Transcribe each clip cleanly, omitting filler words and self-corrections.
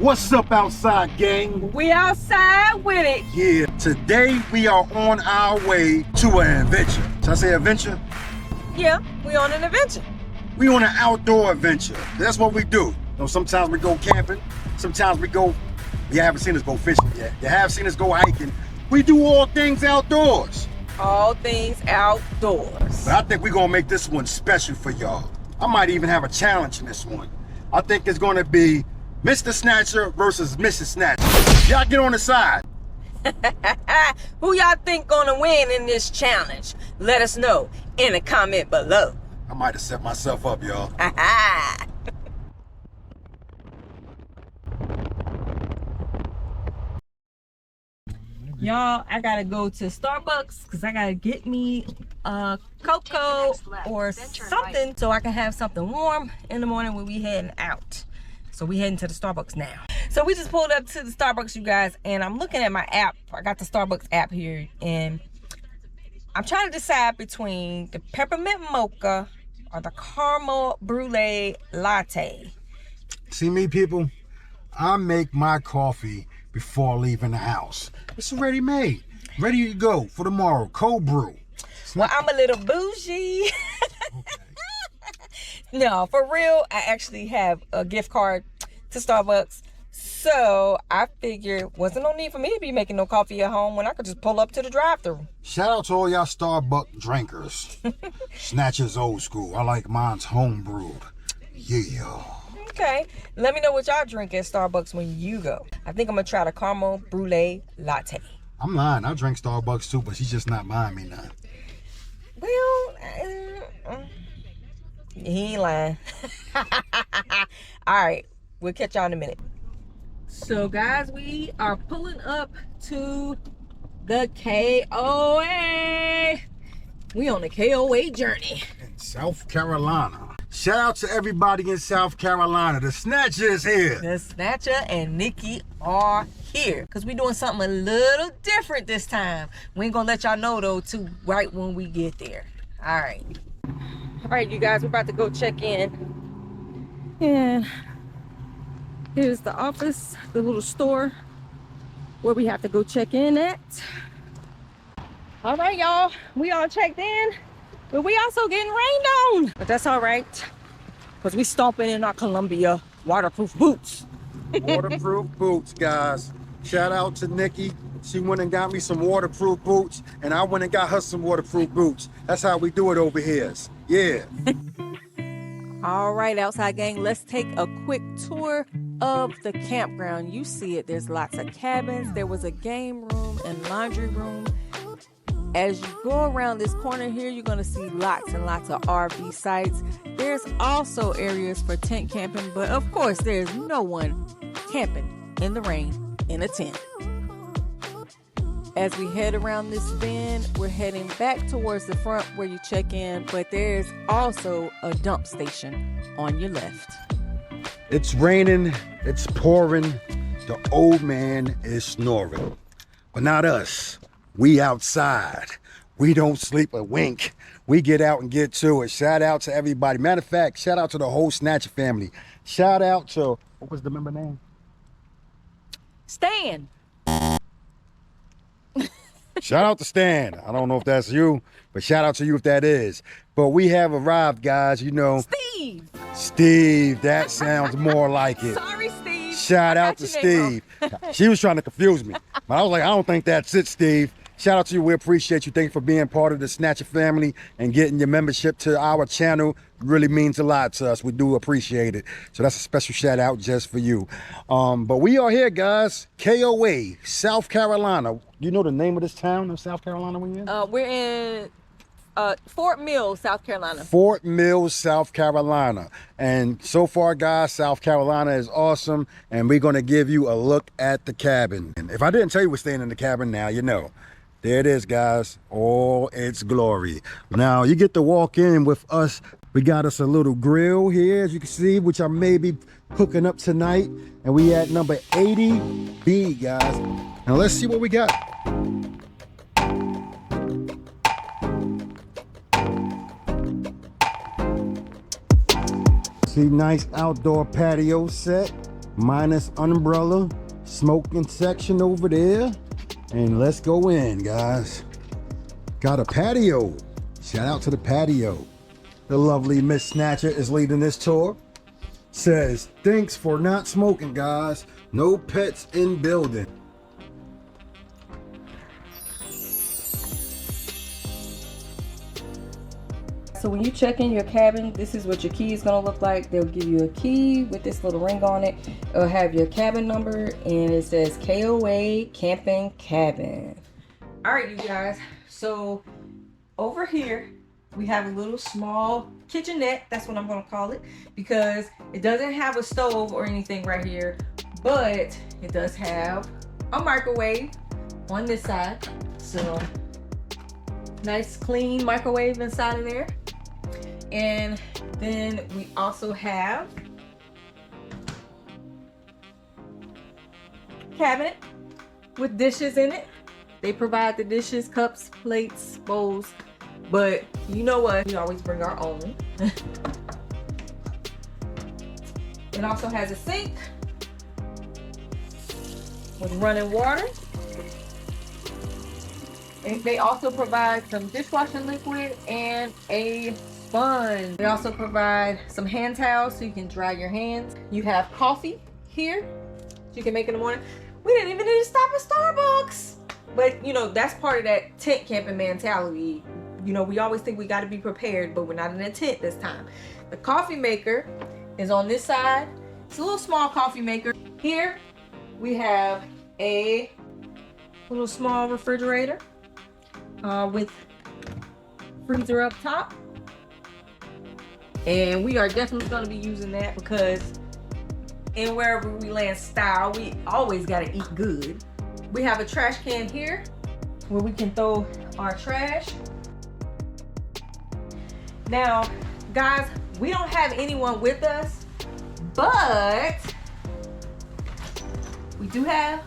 What's up outside, gang? We outside with it. Yeah, today we are on our way to an adventure. Should I say adventure? Yeah, we on an adventure. We on an outdoor adventure. That's what we do. You know, sometimes we go camping, sometimes we go, you haven't seen us go fishing yet. You have seen us go hiking. We do all things outdoors. All things outdoors. But I think we're gonna make this one special for y'all. I might even have a challenge in this one. I think it's gonna be Mr. Snatcher versus Mrs. Snatcher. Y'all get on the side. Who y'all think gonna win in this challenge? Let us know in the comment below. I might have set myself up, y'all. Y'all, I gotta go to Starbucks because I gotta get me a cocoa or something so I can have something warm in the morning when we heading out. So we heading to the Starbucks now. So we just pulled up to the Starbucks, you guys, and I'm looking at my app. I got the Starbucks app here, and I'm trying to decide between the peppermint mocha or the caramel brulee latte. See me, people? I make my coffee before leaving the house. It's already made, ready to go for tomorrow. Cold brew. Well, I'm a little bougie. Okay. No, for real, I actually have a gift card to Starbucks. So I figured wasn't no need for me to be making no coffee at home when I could just pull up to the drive-thru. Shout out to all y'all Starbucks drinkers. Snatcher's old school. I like mine's home brewed. Yeah. Okay, let me know what y'all drink at Starbucks when you go. I think I'm gonna try the caramel brulee latte. I'm lying. I drink Starbucks too, but she's just not buying me none. Well, he ain't lying. All right, we'll catch y'all in a minute. So guys, we are pulling up to the KOA. We on the KOA journey. In South Carolina. Shout out to everybody in South Carolina. The Snatcher is here. The Snatcher and Nikki are here because we're doing something a little different this time. We ain't gonna let y'all know though too right when we get there. All right, you guys, we're about to go check in. And here's the office, the little store where we have to go check in at. All right, y'all, we all checked in, but we also getting rained on. But that's all right, because we stomping in our Columbia waterproof boots. Waterproof boots, guys. Shout out to Nikki. She went and got me some waterproof boots, and I went and got her some waterproof boots. That's how we do it over here. Yeah. All right, outside gang, let's take a quick tour of the campground. You see it, there's lots of cabins. There was a game room and laundry room. As you go around this corner here, you're gonna see lots and lots of RV sites. There's also areas for tent camping, but of course there's no one camping in the rain in a tent. As we head around this bend, we're heading back towards the front where you check in, but there's also a dump station on your left. It's raining, it's pouring, the old man is snoring. But not us. We outside. We don't sleep a wink. We get out and get to it. Shout out to everybody. Matter of fact, shout out to the whole Snatcher family. Shout out to, what was the member name? Stan. Shout out to Stan. I don't know if that's you, but shout out to you if that is. But we have arrived, guys, you know. Steve. Steve, that sounds more like it. Sorry, Steve. Shout out to Steve. She was trying to confuse me, but I was like, I don't think that's it, Steve. Shout out to you. We appreciate you. Thank you for being part of the Snatcher family and getting your membership to our channel. It really means a lot to us. We do appreciate it. So that's a special shout out just for you. But we are here, guys. KOA, South Carolina. You know the name of this town in South Carolina we're in? We're in Fort Mill, South Carolina. Fort Mill, South Carolina. And so far, guys, South Carolina is awesome. And we're going to give you a look at the cabin. And if I didn't tell you we're staying in the cabin now, you know. There it is, guys. All its glory. Now, you get to walk in with us. We got us a little grill here, as you can see, which I may be cooking up tonight. And we at number 80B, guys. Now, let's see what we got. See, nice outdoor patio set. minus umbrella, smoking section over there. And let's go in, guys. Got a patio. Shout out to the patio. The lovely Miss Snatcher is leading this tour. Says, thanks for not smoking, guys. No pets in building. So when you check in your cabin, this is what your key is gonna look like. They'll give you a key with this little ring on it. It'll have your cabin number and it says KOA Camping Cabin. All right, you guys. So over here, we have a little small kitchenette. That's what I'm gonna call it, because it doesn't have a stove or anything right here, but it does have a microwave on this side. So nice clean microwave inside of there. And then we also have cabinet with dishes in it. They provide the dishes, cups, plates, bowls, but you know what? We always bring our own. It also has a sink with running water. And they also provide some dishwashing liquid and a sponge. They also provide some hand towels so you can dry your hands. You have coffee here so you can make in the morning. We didn't even need to stop at Starbucks. But you know, that's part of that tent camping mentality. You know, we always think we got to be prepared, but we're not in a tent this time. The coffee maker is on this side. It's a little small coffee maker. Here we have a little small refrigerator with freezer up top. And we are definitely going to be using that because in wherever we land style, we always got to eat good. We have a trash can here where we can throw our trash. Now, guys, we don't have anyone with us, but we do have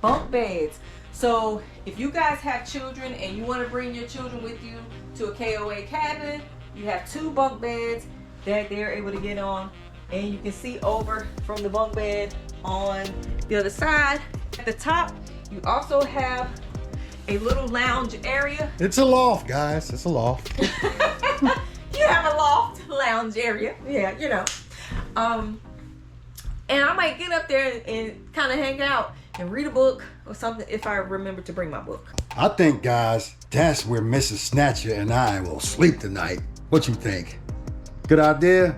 bunk beds. So if you guys have children and you want to bring your children with you to a KOA cabin, you have 2 bunk beds that they're able to get on, and you can see over from the bunk bed on the other side. At the top, you also have a little lounge area. It's a loft, guys. It's a loft. You have a loft lounge area. Yeah, you know. And I might get up there and kind of hang out and read a book or something if I remember to bring my book. I think, guys, that's where Mrs. Snatcher and I will sleep tonight. What you think? Good idea?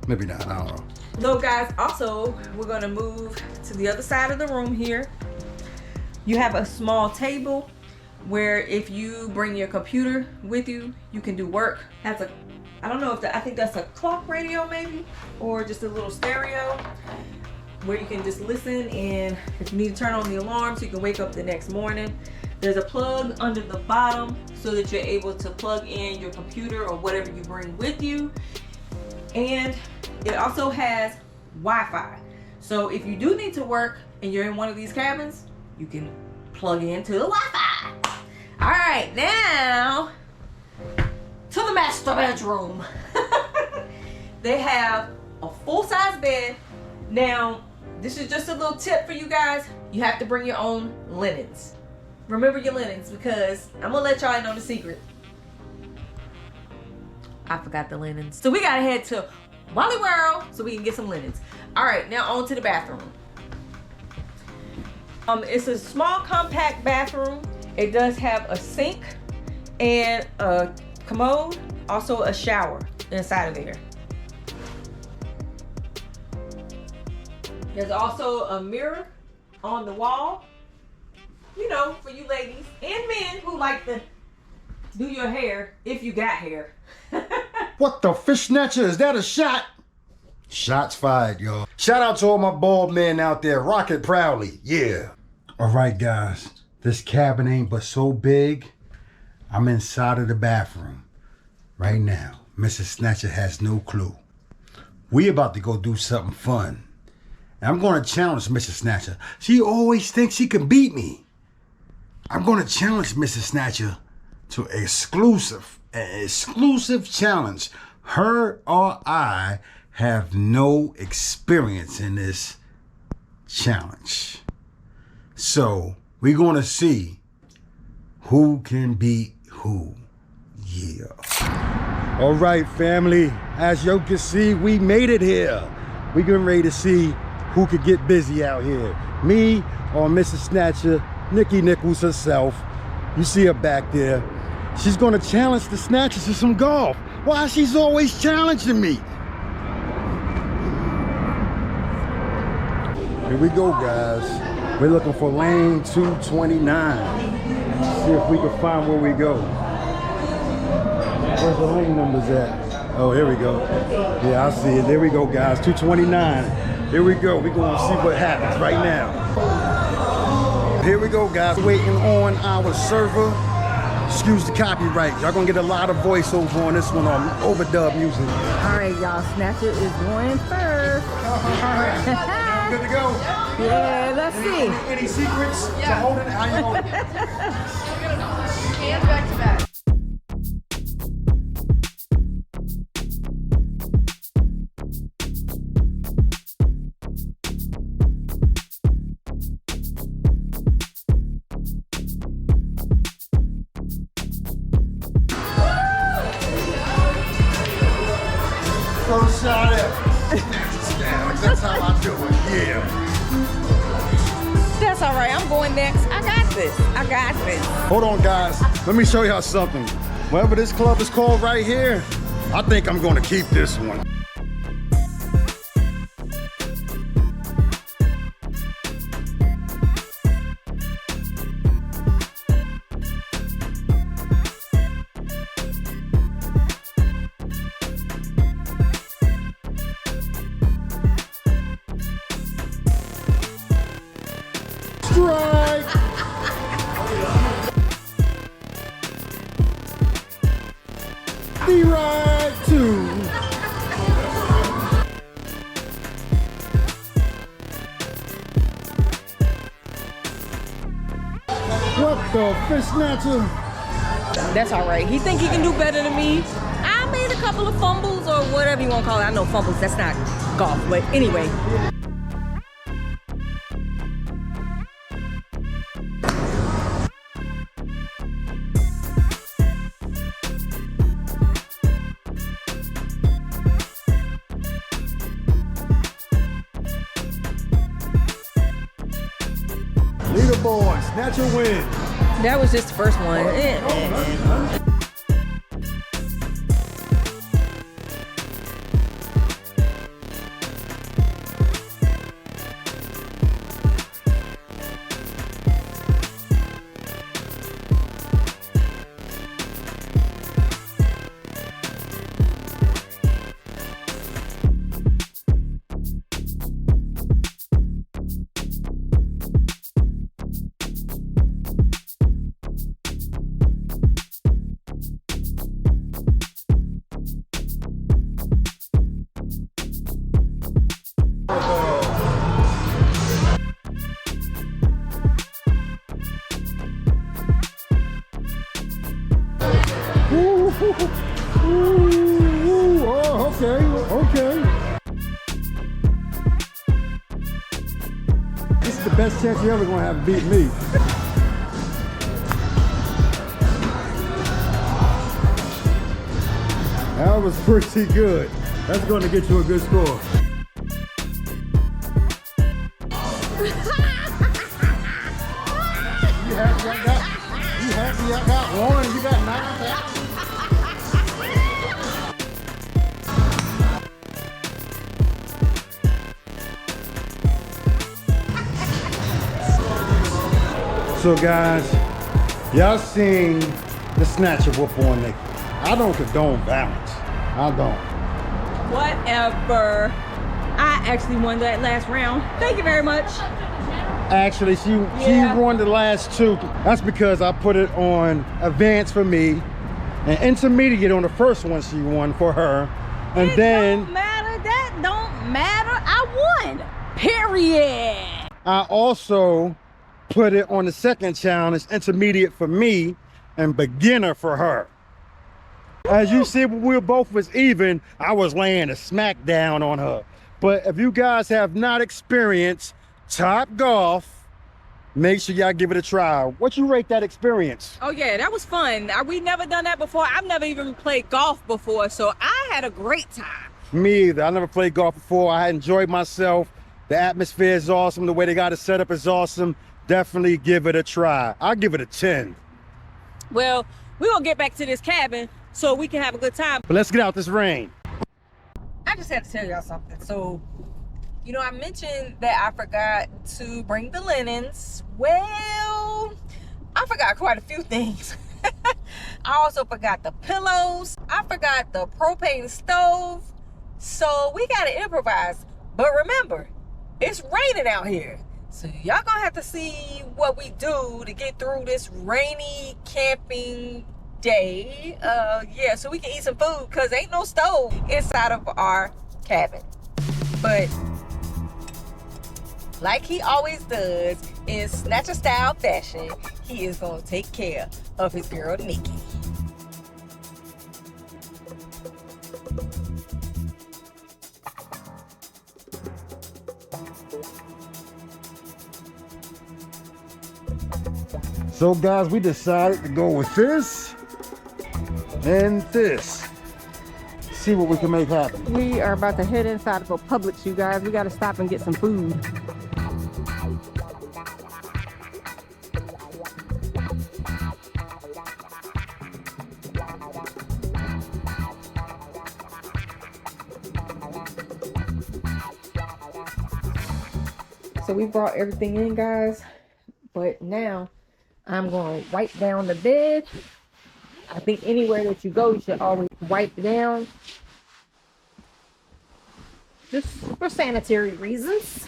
Maybe not, I don't know. No, guys, also, we're going to move to the other side of the room here. You have a small table where if you bring your computer with you, you can do work. Has a, I don't know if I think that's a clock radio maybe, or just a little stereo where you can just listen, and if you need to turn on the alarm so you can wake up the next morning. There's a plug under the bottom so that you're able to plug in your computer or whatever you bring with you. And it also has Wi-Fi. So if you do need to work and you're in one of these cabins, you can plug into the Wi-Fi. All right, now to the master bedroom. They have a full-size bed. Now, this is just a little tip for you guys. You have to bring your own linens. Remember your linens, because I'm gonna let y'all know the secret. I forgot the linens. So we gotta head to Wally World so we can get some linens. All right, now on to the bathroom. It's a small, compact bathroom. It does have a sink and a commode, also a shower inside of there. There's also a mirror on the wall, you know, for you ladies and men who like to do your hair, if you got hair. What the fish snatcher? Is that a shot? Shots fired, y'all. Shout out to all my bald men out there. Rock it proudly. Yeah. All right, guys. This cabin ain't but so big. I'm inside of the bathroom right now. Mrs. Snatcher has no clue. We about to go do something fun. And I'm going to challenge Mrs. Snatcher. She always thinks she can beat me. I'm going to challenge Mrs. Snatcher to an exclusive challenge. Her or I have no experience in this challenge. So we're gonna see who can beat who. Yeah. All right, family. As you can see, we made it here. We getting ready to see who could get busy out here. Me or Mrs. Snatcher, Nikki Nichols herself. You see her back there. She's gonna challenge the Snatchers to some golf. Why she's always challenging me? Here we go, guys. We're looking for lane 229. See if we can find where we go. Where's the lane numbers at? Oh, here we go. Yeah, I see it. There we go, guys. 229. Here we go. We're going to see what happens right now. Here we go, guys. Waiting on our server. Excuse the copyright. Y'all going to get a lot of voiceover on this one on overdub music. All right, y'all. Snatcher is going first. All right. Good to go. Yeah, let's see. Any secrets to holding it? How you holding it? Hands back to back. First shot ever. That's how I do it. Yeah. That's all right. I'm going next. I got this. I got this. Hold on, guys. Let me show y'all something. Whatever this club is called right here, I think I'm going to keep this one. Strike! The right two. What the fish snatcher? That's all right. He think he can do better than me. I made a couple of fumbles or whatever you want to call it. I know fumbles, that's not golf, but anyway. Leaderboard, snatcher win. That was just the first one. Ooh, oh, okay. This is the best chance you're ever gonna have to beat me. That was pretty good. That's gonna get you a good score. You happy I got one? You got 9? So guys, y'all seen the snatcher whoop on Nikki. I don't condone violence. I don't. Whatever. I actually won that last round. Thank you very much. Actually, she won the last two. That's because I put it on advance for me and intermediate on the first one she won for her. And then don't matter. That don't matter. I won. Period. I also put it on the second challenge, intermediate for me and beginner for her. As you see, when we both was even, I was laying a smack down on her. But if you guys have not experienced Top Golf. Make sure y'all give it a try. What you rate that experience? Oh yeah, that was fun. We never done that before. I've never even played golf before, so I had a great time. Me either. I never played golf before. I enjoyed myself. The atmosphere is awesome. The way they got it set up is awesome. Definitely give it a try. I'll give it a 10. Well, we're gonna get back to this cabin so we can have a good time. But let's get out this rain. I just had to tell y'all something. So, you know, I mentioned that I forgot to bring the linens. Well, I forgot quite a few things. I also forgot the pillows. I forgot the propane stove. So we gotta improvise. But remember, it's raining out here. So y'all gonna have to see what we do to get through this rainy camping day. Yeah, so we can eat some food because ain't no stove inside of our cabin. But like he always does in Snatcher style fashion, he is gonna take care of his girl Nikki. So guys, we decided to go with this and this. See what we can make happen. We are about to head inside of a Publix, you guys. We gotta stop and get some food. So we brought everything in, guys, but now I'm going to wipe down the bed. I think anywhere that you go, you should always wipe down, just for sanitary reasons.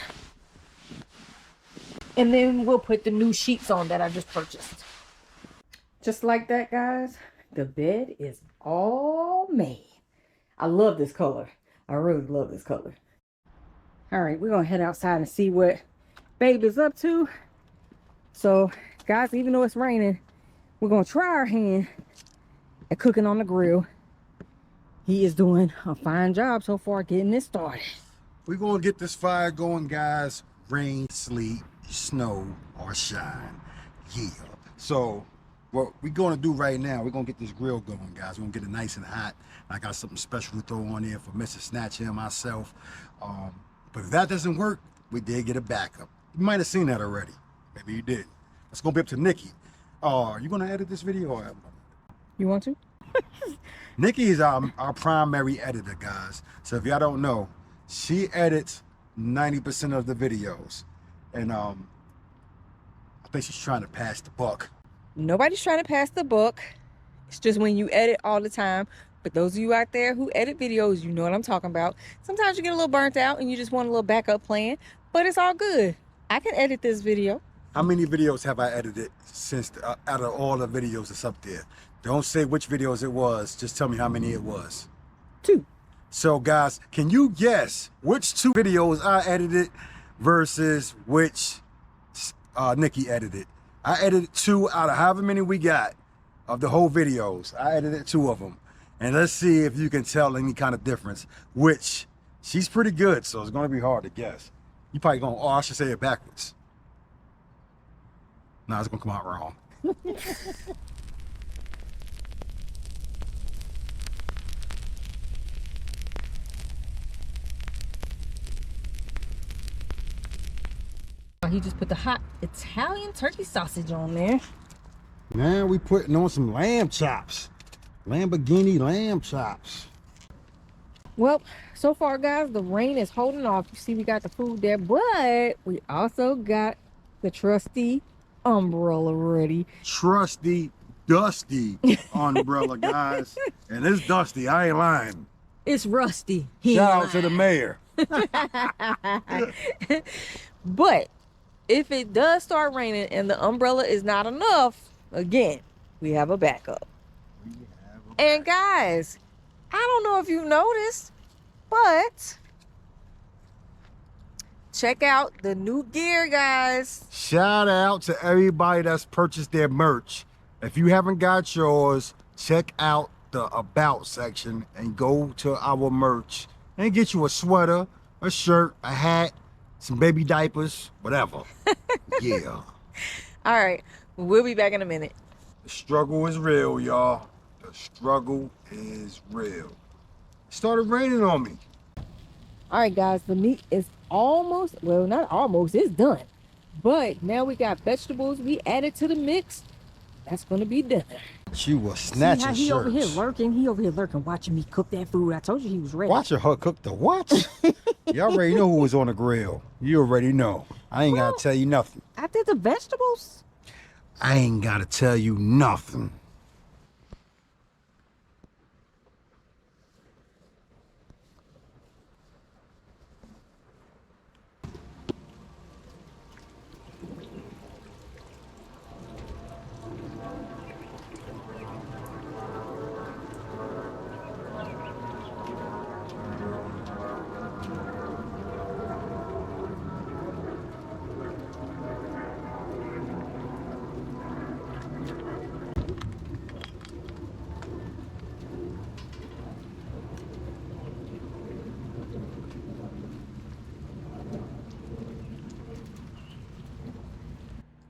And then we'll put the new sheets on that I just purchased. Just like that, guys, the bed is all made. I love this color. I really love this color. All right, we're gonna head outside and see what Babe is up to. So guys, even though it's raining, we're gonna try our hand at cooking on the grill. He is doing a fine job so far getting this started. We're gonna get this fire going, guys. Rain, sleet, snow, or shine. Yeah. So what we're gonna do right now, we're gonna get this grill going, guys. We're gonna get it nice and hot. I got something special to throw on there for Mr. Snatch and myself. But if that doesn't work, we did get a backup. You might have seen that already. Maybe you did. It's gonna be up to Nikki. Are you gonna edit this video? Or... You want to? Nikki is our primary editor, guys. So if y'all don't know, she edits 90% of the videos. And I think she's trying to pass the buck. Nobody's trying to pass the buck. It's just when you edit all the time. But those of you out there who edit videos, you know what I'm talking about. Sometimes you get a little burnt out and you just want a little backup plan, but it's all good. I can edit this video. How many videos have I edited since out of all the videos that's up there? Don't say which videos it was. Just tell me how many it was. 2. So guys, can you guess which 2 videos I edited versus which Nikki edited? I edited 2 out of however many we got of the whole videos. I edited 2 of them. And let's see if you can tell any kind of difference, which she's pretty good, so it's going to be hard to guess. You probably going to, oh, I should say it backwards. No, it's going to come out wrong. He just put the hot Italian turkey sausage on there. Now we putting on some lamb chops. Lamborghini lamb chops. Well, so far, guys, the rain is holding off. You see, we got the food there, but we also got the trusty umbrella ready. Trusty, dusty umbrella, guys. And it's dusty. I ain't lying. It's rusty. Shout out to the mayor. But if it does start raining and the umbrella is not enough, again, we have a backup. And guys, I don't know if you noticed, but check out the new gear, guys. Shout out to everybody that's purchased their merch. If you haven't got yours, check out the About section and go to our merch and get you a sweater, a shirt, a hat, some baby diapers, whatever. Yeah. All right, we'll be back in a minute. The struggle is real, y'all. The struggle is real. It started raining on me. All right, guys, the meat is almost, well, not almost, it's done. But now we got vegetables we added to the mix. That's gonna be dinner. She was snatching See how he shirts. over here lurking? He over here lurking, watching me cook that food. I told you he was ready. Watching her cook the what? You already know who was on the grill. You already know. I ain't gotta tell you nothing. I did the vegetables. I ain't gotta tell you nothing.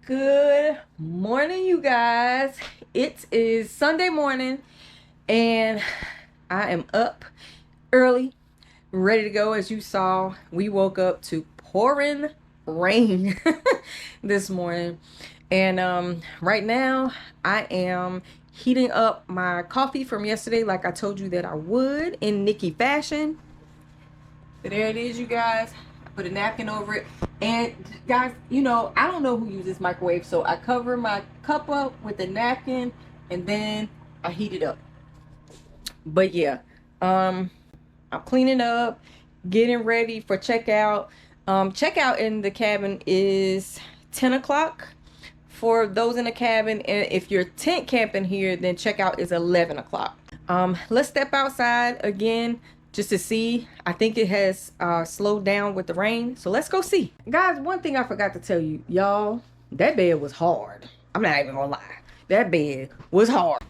Good morning, you guys. It is Sunday morning and I am up early, ready to go. As you saw, we woke up to pouring rain this morning. And right now I am heating up my coffee from yesterday like I told you that I would in Nikki fashion. So there it is, you guys. Put a napkin over it. And guys, you know, I don't know who uses microwave, so I cover my cup up with a napkin and then I heat it up. But yeah, I'm cleaning up, getting ready for checkout. Checkout in the cabin is 10 o'clock for those in the cabin, and if you're tent camping here, then checkout is 11 o'clock. Let's step outside again just to see. I think it has slowed down with the rain, so let's go see. Guys, one thing I forgot to tell you, y'all, that bed was hard. I'm not even gonna lie, that bed was hard.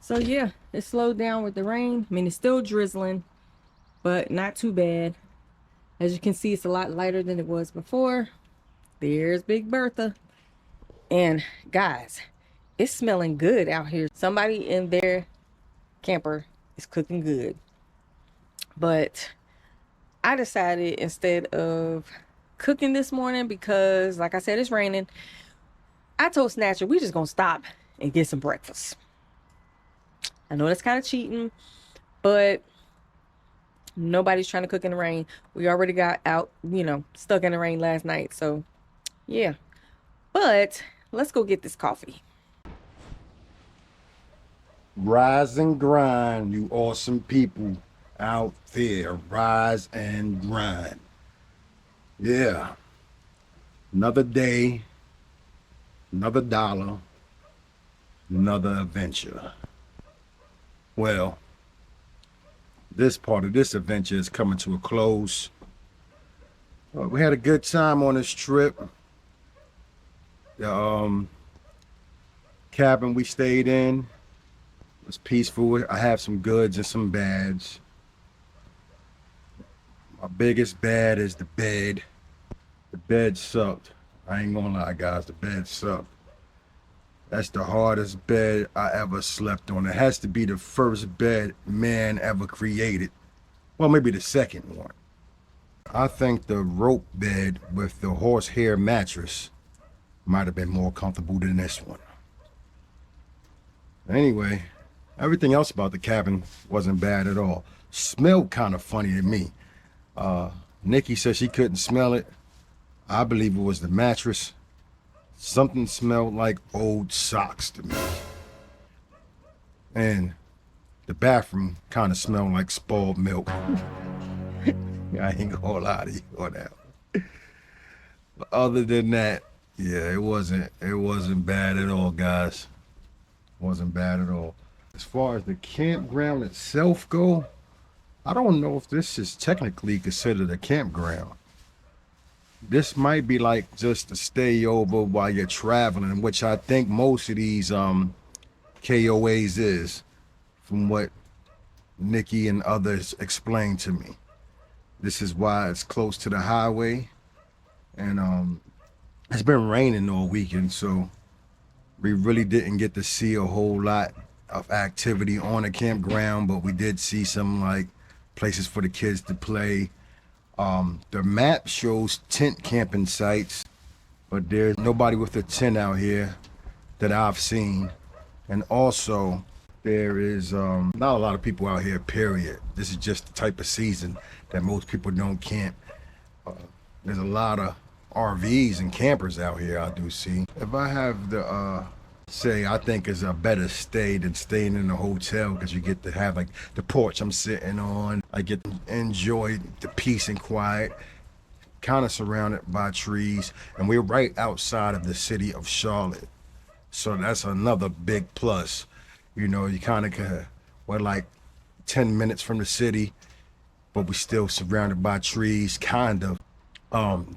So yeah, it slowed down with the rain. I mean, it's still drizzling, but not too bad. As you can see, it's a lot lighter than it was before. There's Big Bertha. And guys, it's smelling good out here. Somebody in their camper is cooking good. But I decided instead of cooking this morning, because like I said, it's raining, I told Snatcher we just gonna stop and get some breakfast. I know that's kind of cheating, but nobody's trying to cook in the rain. We already got out, you know, stuck in the rain last night. So yeah, but let's go get this coffee. Rise and grind, you awesome people out there. Rise and grind. Yeah. Another day, another dollar, another adventure. Well, this part of this adventure is coming to a close. We had a good time on this trip. The cabin we stayed in was peaceful. I have some goods and some bads. My biggest bad is the bed. The bed sucked. I ain't gonna lie, guys, the bed sucked. That's the hardest bed I ever slept on. It has to be the first bed man ever created. Well, maybe the second one. I think the rope bed with the horsehair mattress might have been more comfortable than this one. Anyway, everything else about the cabin wasn't bad at all. Smelled kind of funny to me. Nikki said she couldn't smell it. I believe it was the mattress. Something smelled like old socks to me. And the bathroom kind of smelled like spoiled milk. I ain't gonna lie to you on that one. But other than that, yeah, it wasn't bad at all, guys. It wasn't bad at all. As far as the campground itself go, I don't know if this is technically considered a campground. This might be like just a stay over while you're traveling, which I think most of these KOAs is, from what Nikki and others explained to me. This is why it's close to the highway, and it's been raining all weekend, so we really didn't get to see a whole lot of activity on the campground, but we did see some like places for the kids to play. The map shows tent camping sites, but there's nobody with a tent out here that I've seen. And also, there is not a lot of people out here, period. This is just the type of season that most people don't camp. There's a lot of RVs and campers out here I do see. If I have the say, I think it's a better stay than staying in a hotel, because you get to have like the porch I'm sitting on. I get to enjoy the peace and quiet, kind of surrounded by trees, and we're right outside of the city of Charlotte. So that's another big plus. You know, you kind of, we're like 10 minutes from the city, but we're still surrounded by trees, kind of.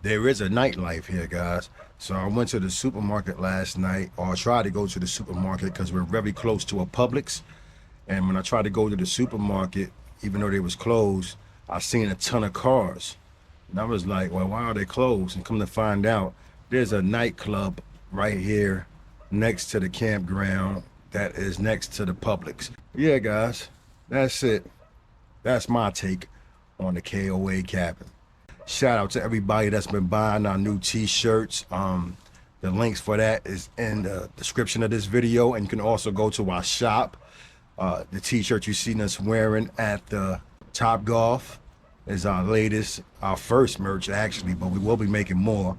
There is a nightlife here, guys. So I went to the supermarket last night, or I tried to go to the supermarket because we're very close to a Publix. And when I tried to go to the supermarket, even though they was closed, I seen a ton of cars. And I was like, well, why are they closed? And come to find out, there's a nightclub right here next to the campground that is next to the Publix. Yeah, guys, that's it. That's my take on the KOA cabin. Shout out to everybody that's been buying our new t-shirts. The links for that is in the description of this video, and you can also go to our shop. The t-shirt you seen us wearing at the Top Golf is our latest, our first merch actually, but we will be making more.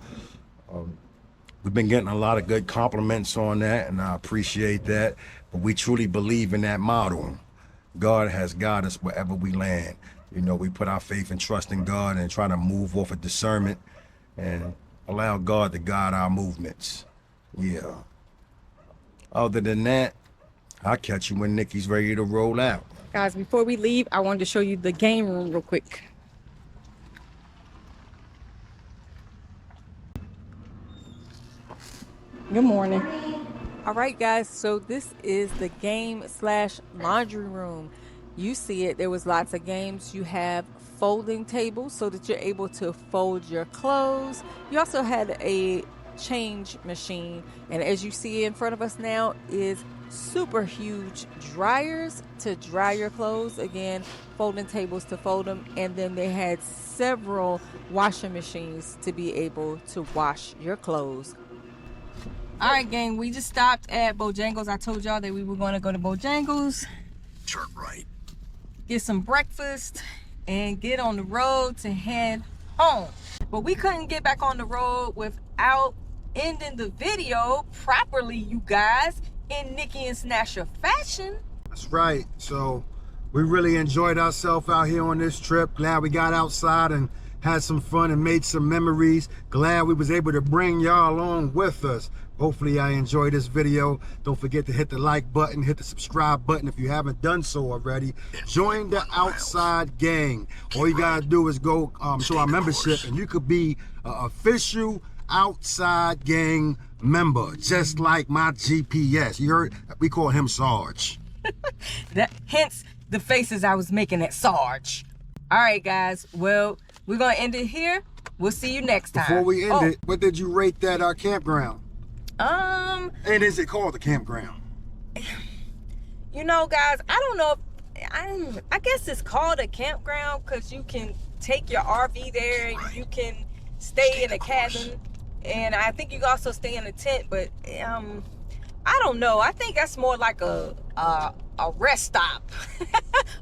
We've been getting a lot of good compliments on that, and I appreciate that. But we truly believe in that motto. God has got us wherever we land. You know, we put our faith and trust in God and try to move off of discernment and allow God to guide our movements. Yeah. Other than that, I'll catch you when Nikki's ready to roll out. Guys, before we leave, I wanted to show you the game room real quick. Good morning. All right, guys, so this is the game/laundry room. You see it, there was lots of games. You have folding tables so that you're able to fold your clothes. You also had a change machine, and as you see in front of us now is super huge dryers to dry your clothes. Again, folding tables to fold them, and then they had several washing machines to be able to wash your clothes. All right, gang, we just stopped at Bojangles. I told y'all that we were going to go to Bojangles, Turn right. get some breakfast, and get on the road to head home. But we couldn't get back on the road without ending the video properly, you guys, in Nikki and Snatch fashion. That's right. So we really enjoyed ourselves out here on this trip. Glad we got outside and had some fun and made some memories. Glad we was able to bring y'all along with us. Hopefully I enjoyed this video. Don't forget to hit the like button, hit the subscribe button if you haven't done so already. Join the Outside Gang. All you gotta do is go show our membership, and you could be an official Outside Gang member, just like my GPS. You heard? We call him Sarge. Hence the faces I was making at Sarge. All right, guys. Well, we're gonna end it here. We'll see you next time. Before we end it, what did you rate that campground? And is it called the campground? You know, guys, I don't know if I guess it's called a campground because you can take your RV there and you can stay in a cabin, and I think you can also stay in a tent, but I don't know. I think that's more like a rest stop.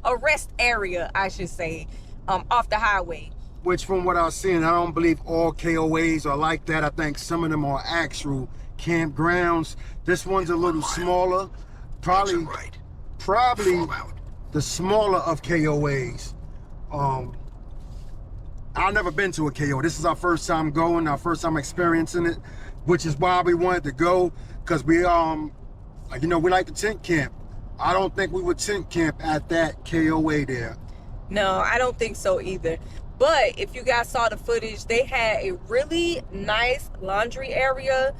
A rest area, I should say, off the highway. Which, from what I've seen, I don't believe all KOAs are like that. I think some of them are actual campgrounds. This one's a little smaller. Probably the smaller of KOAs. I've never been to a KO. This is our first time going, our first time experiencing it, which is why we wanted to go, because we like, you know, we like to tent camp. I don't think we would tent camp at that KOA there. No, I don't think so either. But if you guys saw the footage, they had a really nice laundry area.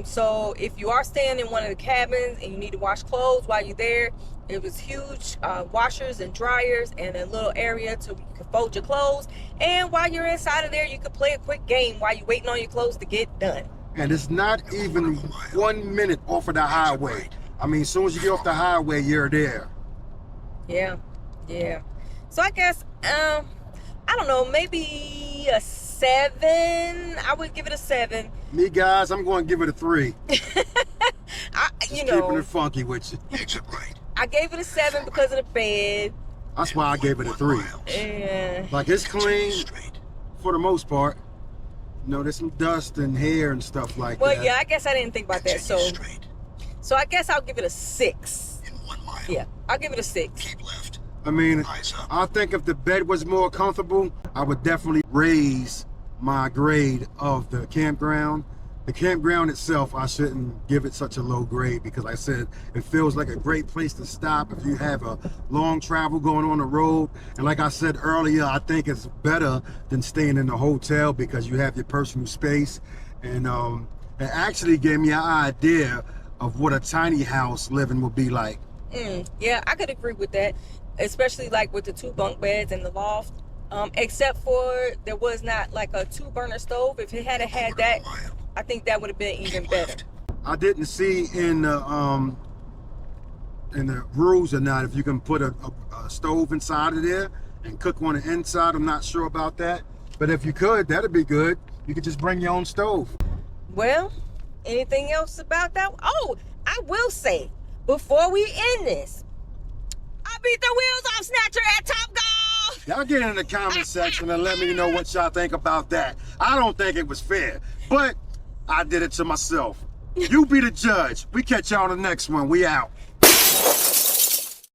So if you are staying in one of the cabins and you need to wash clothes while you're there, it was huge washers and dryers and a little area to you can fold your clothes. And while you're inside of there, you can play a quick game while you're waiting on your clothes to get done. And it's not even 1 minute off of the highway. I mean, as soon as you get off the highway, you're there. Yeah. So I guess I don't know, maybe a 7. I would give it a 7. Me, guys, I'm going to give it a 3. Keeping it funky with you. Exit right. I gave it a 7 because of the bed. That's why I gave it a 3. Yeah. Like, it's clean Straight. for the most part. You know, there's some dust and hair and stuff like Well, that. yeah, I guess I didn't think about that. Continue straight. So I guess I'll give it a 6. In 1 mile. Yeah, I'll give it a 6. Keep left. I mean, Eyes up. I think if the bed was more comfortable, I would definitely raise my grade of the campground. The campground itself, I shouldn't give it such a low grade because like I said, it feels like a great place to stop if you have a long travel going on the road. And like I said earlier, I think it's better than staying in a hotel because you have your personal space. And it actually gave me an idea of what a tiny house living would be like. Yeah, I could agree with that, especially like with the 2 bunk beds and the loft. Except for there was not like a 2-burner stove. If it had that, I think that would have been even better. I didn't see in the rules or not if you can put a stove inside of there and cook on the inside. I'm not sure about that, but if you could, that'd be good. You could just bring your own stove. Well, anything else about that? Oh, I will say before we end this, I beat the wheels off Snatcher at Top Golf. Y'all get in the comment section and let me know what y'all think about that. I don't think it was fair, but I did it to myself. You be the judge. We catch y'all on the next one. We out.